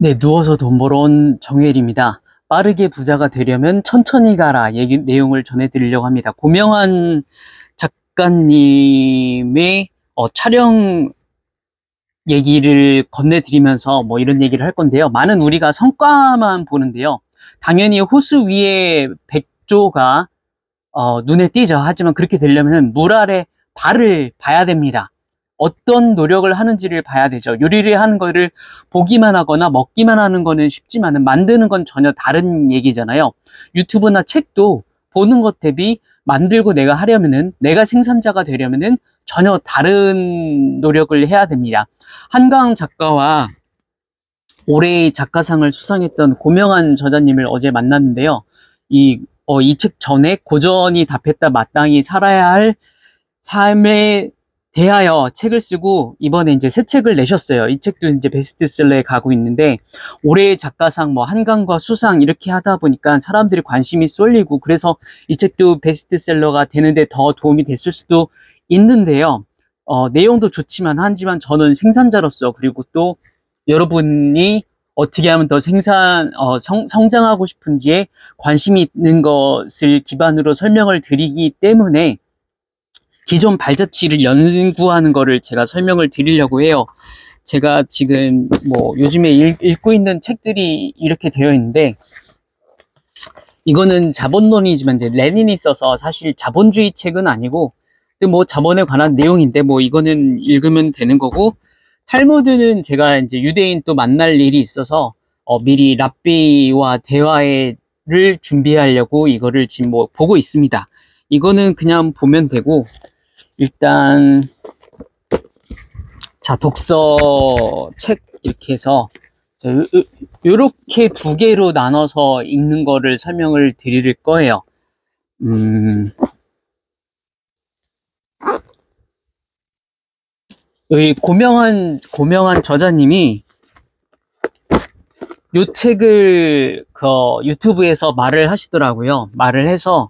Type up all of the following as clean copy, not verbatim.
네, 누워서 돈 벌어 온 정혜일입니다. 빠르게 부자가 되려면 천천히 가라 내용을 전해드리려고 합니다. 고명환 작가님의 촬영 얘기를 건네드리면서 뭐 이런 얘기를 할 건데요. 많은 우리가 성과만 보는데요. 당연히 호수 위에 백조가 눈에 띄죠. 하지만 그렇게 되려면 물 아래 발을 봐야 됩니다. 어떤 노력을 하는지를 봐야 되죠. 요리를 하는 거를 보기만 하거나 먹기만 하는 거는 쉽지만은 만드는 건 전혀 다른 얘기잖아요. 유튜브나 책도 보는 것 대비 만들고 내가 하려면은, 내가 생산자가 되려면은 전혀 다른 노력을 해야 됩니다. 한강 작가와 올해의 작가상을 수상했던 고명환 저자님을 어제 만났는데요. 이 책 전에 고전이 답했다 마땅히 살아야 할 삶에 대하여 책을 쓰고 이번에 이제 새 책을 내셨어요. 이 책도 이제 베스트셀러에 가고 있는데, 올해의 작가상 뭐 한강과 수상 이렇게 하다 보니까 사람들이 관심이 쏠리고, 그래서 이 책도 베스트셀러가 되는데 더 도움이 됐을 수도 있는데요. 내용도 좋지만 하지만 저는 생산자로서, 그리고 또 여러분이 어떻게 하면 더 성장하고 싶은지에 관심이 있는 것을 기반으로 설명을 드리기 때문에 기존 발자취를 연구하는 거를 제가 설명을 드리려고 해요. 제가 지금 뭐 요즘에 읽고 있는 책들이 이렇게 되어 있는데, 이거는 자본론이지만 이제 레닌이 써서 사실 자본주의 책은 아니고, 근데 뭐 자본에 관한 내용인데 뭐 이거는 읽으면 되는 거고, 탈무드는 제가 이제 유대인 또 만날 일이 있어서 미리 랍비와 대화를 준비하려고 이거를 지금 뭐 보고 있습니다. 이거는 그냥 보면 되고, 일단 자, 독서 책 이렇게 해서 요렇게 두 개로 나눠서 읽는 거를 설명을 드릴 거예요. 여기 고명환 저자님이 요 책을 유튜브에서 말을 하시더라고요. 말을 해서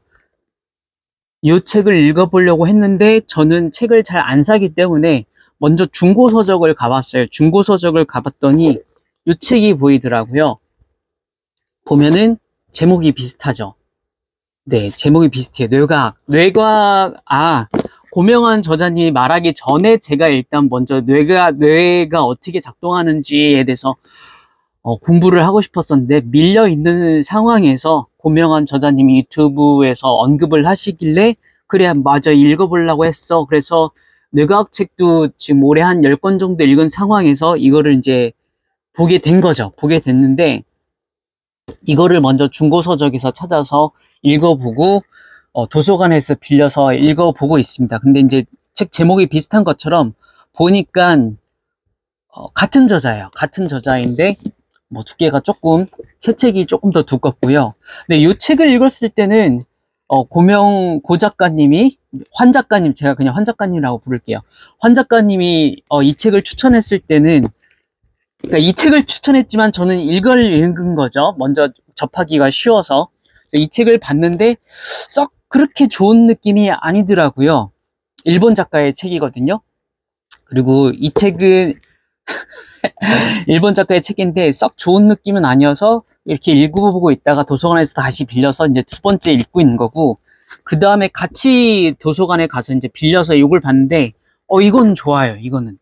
이 책을 읽어보려고 했는데 저는 책을 잘 안 사기 때문에 먼저 중고서적을 가봤어요. 중고서적을 가봤더니 이 책이 보이더라고요. 보면은 제목이 비슷하죠. 네, 제목이 비슷해요. 뇌과학. 고명환 저자님이 말하기 전에 제가 일단 먼저 뇌가 어떻게 작동하는지에 대해서 공부를 하고 싶었었는데, 밀려 있는 상황에서 고명환 저자님이 유튜브에서 언급을 하시길래, 그래, 맞아, 읽어보려고 했어. 그래서 뇌과학 책도 지금 올해 한 10권 정도 읽은 상황에서 이거를 이제 보게 된 거죠. 보게 됐는데, 이거를 먼저 중고서적에서 찾아서 읽어보고, 도서관에서 빌려서 읽어보고 있습니다. 근데 이제 책 제목이 비슷한 것처럼 보니까 같은 저자예요. 같은 저자인데 뭐 두께가 조금, 새 책이 조금 더 두껍고요. 근데 이 책을 읽었을 때는 고 작가님이, 환 작가님, 제가 그냥 환 작가님이라고 부를게요. 환 작가님이 이 책을 추천했을 때는, 그러니까 이 책을 추천했지만 저는 읽은 거죠. 먼저 접하기가 쉬워서. 이 책을 봤는데 썩 그렇게 좋은 느낌이 아니더라고요. 일본 작가의 책이거든요. 그리고 이 책은 일본 작가의 책인데 썩 좋은 느낌은 아니어서 이렇게 읽어보고 있다가 도서관에서 다시 빌려서 이제 두 번째 읽고 있는 거고, 그 다음에 같이 도서관에 가서 이제 빌려서 이걸 봤는데 이건 좋아요. 이거는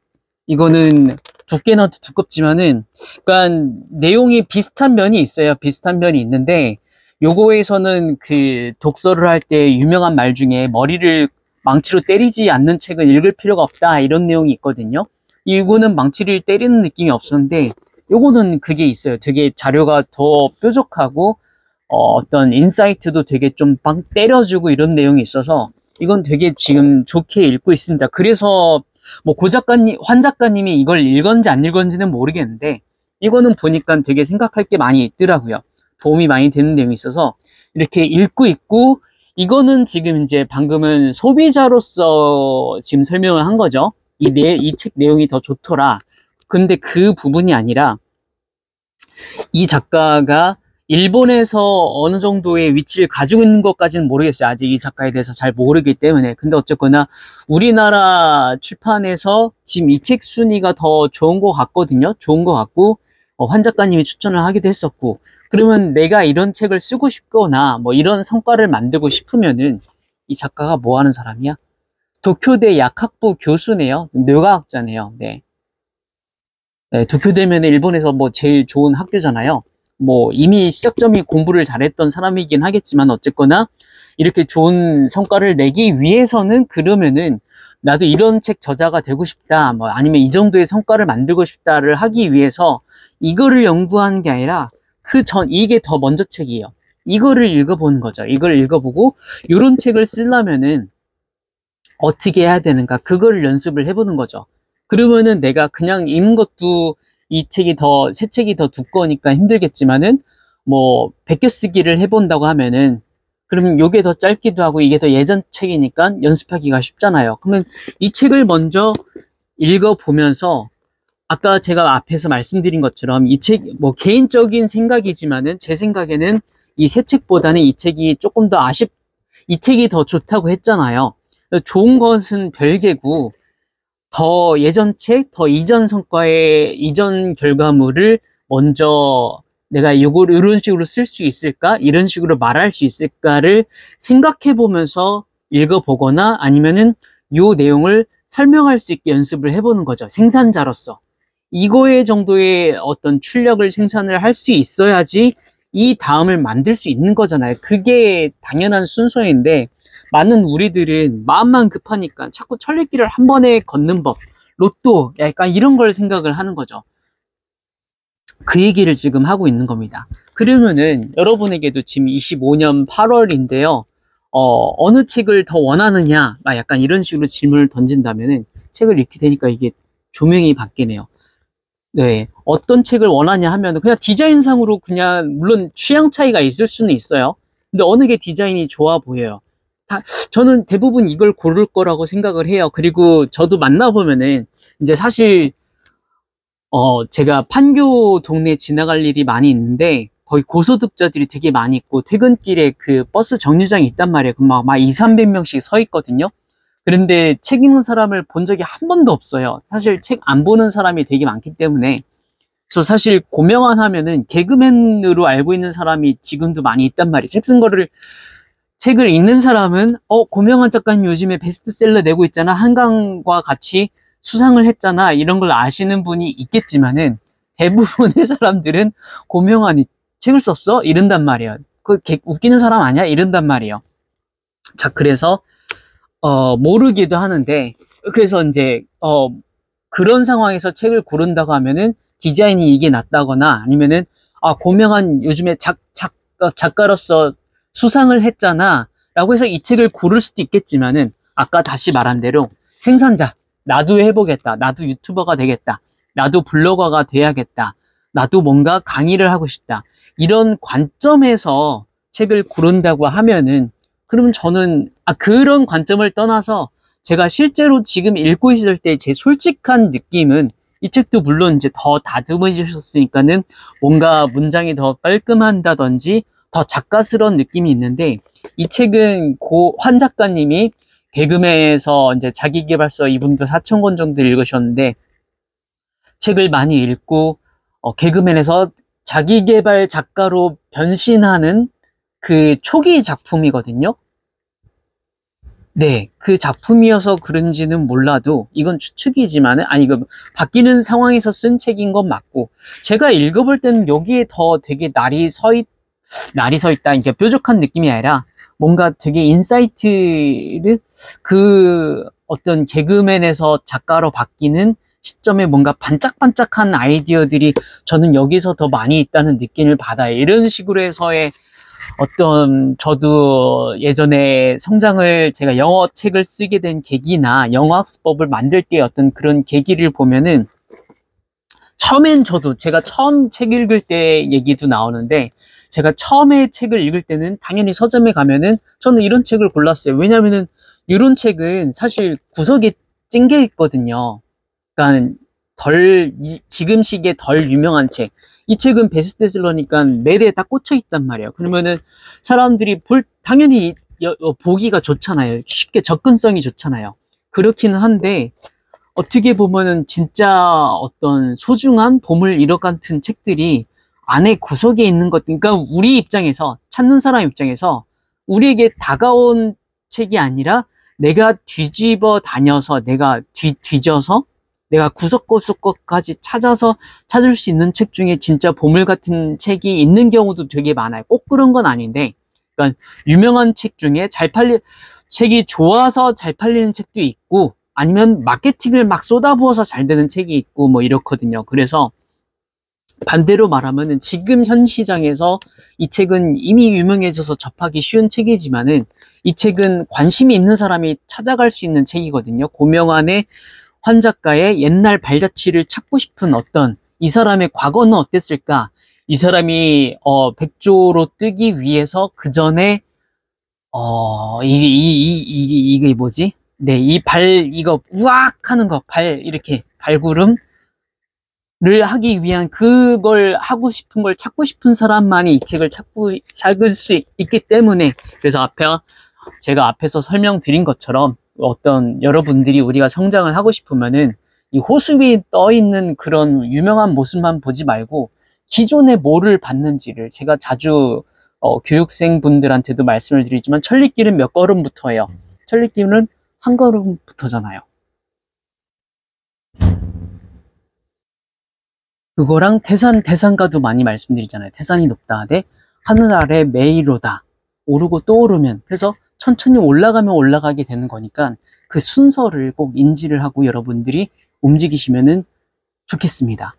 두께는 두껍지만은, 그러니까 내용이 비슷한 면이 있어요. 비슷한 면이 있는데, 요거에서는 그 독서를 할 때 유명한 말 중에 머리를 망치로 때리지 않는 책은 읽을 필요가 없다, 이런 내용이 있거든요. 이거는 망치를 때리는 느낌이 없었는데, 요거는 그게 있어요. 되게 자료가 더 뾰족하고 어떤 인사이트도 되게 좀 빵 때려주고 이런 내용이 있어서 이건 되게 지금 좋게 읽고 있습니다. 그래서 뭐 환 작가님이 이걸 읽었는지 안 읽었는지는 모르겠는데, 이거는 보니까 되게 생각할 게 많이 있더라고요. 도움이 많이 되는 내용이 있어서 이렇게 읽고 있고, 이거는 지금 이제 방금은 소비자로서 지금 설명을 한 거죠. 이 책 내용이 더 좋더라. 근데 그 부분이 아니라, 이 작가가 일본에서 어느 정도의 위치를 가지고 있는 것까지는 모르겠어요. 아직 이 작가에 대해서 잘 모르기 때문에. 근데 어쨌거나 우리나라 출판에서 지금 이 책 순위가 더 좋은 것 같거든요. 좋은 것 같고, 환 작가님이 추천을 하기도 했었고, 그러면 내가 이런 책을 쓰고 싶거나 뭐 이런 성과를 만들고 싶으면은 이 작가가 뭐 하는 사람이야? 도쿄대 약학부 교수네요. 뇌과학자네요. 네. 네, 도쿄대면 일본에서 뭐 제일 좋은 학교잖아요. 뭐 이미 시작점이 공부를 잘했던 사람이긴 하겠지만 어쨌거나 이렇게 좋은 성과를 내기 위해서는 그러면은 나도 이런 책 저자가 되고 싶다, 뭐 아니면 이 정도의 성과를 만들고 싶다를 하기 위해서 이거를 연구하는 게 아니라 이게 더 먼저 책이에요. 이거를 읽어보는 거죠. 이걸 읽어보고 이런 책을 쓰려면은 어떻게 해야 되는가, 그거를 연습을 해보는 거죠. 그러면은 내가 그냥 읽는 것도 새 책이 더 두꺼우니까 힘들겠지만은 뭐 베껴쓰기를 해본다고 하면은 그러면 요게 더 짧기도 하고 이게 더 예전 책이니까 연습하기가 쉽잖아요. 그러면 이 책을 먼저 읽어보면서 아까 제가 앞에서 말씀드린 것처럼 이 책, 뭐 개인적인 생각이지만은 제 생각에는 이 새 책보다는 이 책이 조금 더 이 책이 더 좋다고 했잖아요. 좋은 것은 별개고 더 예전 책, 더 이전 성과의 이전 결과물을 먼저 내가 이걸 이런 식으로 쓸 수 있을까? 이런 식으로 말할 수 있을까를 생각해 보면서 읽어보거나 아니면은 요 내용을 설명할 수 있게 연습을 해보는 거죠. 생산자로서. 이거의 정도의 어떤 출력을 생산을 할 수 있어야지 이 다음을 만들 수 있는 거잖아요. 그게 당연한 순서인데 많은 우리들은 마음만 급하니까 자꾸 천리길을 한 번에 걷는 법, 로또, 약간 이런 걸 생각을 하는 거죠. 그 얘기를 지금 하고 있는 겁니다. 그러면은 여러분에게도 지금 25년 8월인데요. 어느 책을 더 원하느냐, 약간 이런 식으로 질문을 던진다면은 책을 읽게 되니까 이게 조명이 바뀌네요. 네, 어떤 책을 원하냐 하면 그냥 디자인상으로 그냥 물론 취향 차이가 있을 수는 있어요. 근데 어느 게 디자인이 좋아 보여요. 저는 대부분 이걸 고를 거라고 생각을 해요. 그리고 저도 만나보면은 이제 사실 제가 판교 동네 지나갈 일이 많이 있는데 거기 고소득자들이 되게 많이 있고 퇴근길에 그 버스 정류장이 있단 말이에요. 그럼 막 2, 300명씩 서 있거든요. 그런데 책 읽는 사람을 본 적이 한 번도 없어요. 사실 책 안 보는 사람이 되게 많기 때문에. 그래서 사실 고명환 하면은 개그맨으로 알고 있는 사람이 지금도 많이 있단 말이에요. 책을 읽는 사람은 고명환 작가님 요즘에 베스트셀러 내고 있잖아, 한강과 같이 수상을 했잖아, 이런 걸 아시는 분이 있겠지만은 대부분의 사람들은 고명환이 책을 썼어? 이런단 말이에요. 웃기는 사람 아니야? 이런단 말이에요. 자, 그래서 모르기도 하는데, 그래서 이제 그런 상황에서 책을 고른다고 하면은 디자인이 이게 낫다거나 아니면은 고명환 요즘에 작가로서 수상을 했잖아 라고 해서 이 책을 고를 수도 있겠지만은 아까 다시 말한 대로 생산자, 나도 해보겠다, 나도 유튜버가 되겠다, 나도 블로거가 돼야겠다, 나도 뭔가 강의를 하고 싶다, 이런 관점에서 책을 고른다고 하면은 그러면 저는 그런 관점을 떠나서 제가 실제로 지금 읽고 있을 때 제 솔직한 느낌은 이 책도 물론 이제 더 다듬어지셨으니까는 뭔가 문장이 더 깔끔한다든지 더 작가스러운 느낌이 있는데 이 책은 환 작가님이 개그맨에서 이제 자기계발서 이분도 4,000권 정도 읽으셨는데 책을 많이 읽고 개그맨에서 자기계발 작가로 변신하는 그 초기 작품이거든요. 네, 그 작품이어서 그런지는 몰라도 이건 추측이지만은 이거 바뀌는 상황에서 쓴 책인 건 맞고 제가 읽어볼 때는 여기에 더 되게 날이 서 있다, 이게 뾰족한 느낌이 아니라 뭔가 되게 인사이트를 그 어떤 개그맨에서 작가로 바뀌는 시점에 뭔가 반짝반짝한 아이디어들이 저는 여기서 더 많이 있다는 느낌을 받아요. 이런 식으로 해서의 저도 예전에 제가 영어 책을 쓰게 된 계기나 영어 학습법을 만들 때 어떤 그런 계기를 보면은 처음엔 제가 처음 책 읽을 때 얘기도 나오는데 제가 처음에 책을 읽을 때는 당연히 서점에 가면은 저는 이런 책을 골랐어요. 왜냐면은 이런 책은 사실 구석에 찡겨 있거든요. 그러니까 지금 시기에 덜 유명한 책. 이 책은 베스트셀러니까 매대에 딱 꽂혀 있단 말이에요. 그러면은 사람들이 당연히 보기가 좋잖아요. 쉽게 접근성이 좋잖아요. 그렇기는 한데 어떻게 보면은 진짜 어떤 소중한 보물 1억 같은 책들이 안에 구석에 있는 것, 그러니까 우리 입장에서, 찾는 사람 입장에서 우리에게 다가온 책이 아니라 내가 뒤집어 다녀서, 내가 뒤져서, 내가 구석구석까지 찾아서 찾을 수 있는 책 중에 진짜 보물 같은 책이 있는 경우도 되게 많아요. 꼭 그런 건 아닌데, 그러니까 유명한 책 중에 책이 좋아서 잘 팔리는 책도 있고, 아니면 마케팅을 막 쏟아부어서 잘 되는 책이 있고, 뭐 이렇거든요. 그래서 반대로 말하면은 지금 현 시장에서 이 책은 이미 유명해져서 접하기 쉬운 책이지만은 이 책은 관심이 있는 사람이 찾아갈 수 있는 책이거든요. 고명환의 환 작가의 옛날 발자취를 찾고 싶은 어떤 이 사람의 과거는 어땠을까? 이 사람이 백조로 뜨기 위해서 그 전에 이게 뭐지? 네, 이거 우악 하는 거, 이렇게 발구름 를 하기 위한 그걸 하고 싶은 걸 찾고 싶은 사람만이 이 책을 찾을 수 있기 때문에 그래서 제가 앞에서 설명드린 것처럼 어떤 여러분들이 우리가 성장을 하고 싶으면은 이 호수 위에 떠 있는 그런 유명한 모습만 보지 말고 기존에 뭐를 봤는지를 제가 자주 교육생분들한테도 말씀을 드리지만 천리길은 몇 걸음부터예요. 천리길은 한 걸음부터잖아요. 그거랑 태산가도 많이 말씀드리잖아요. 태산이 높다 하되 하늘 아래 매일로다. 오르고 또 오르면. 그래서 천천히 올라가면 올라가게 되는 거니까 그 순서를 꼭 인지를 하고 여러분들이 움직이시면은 좋겠습니다.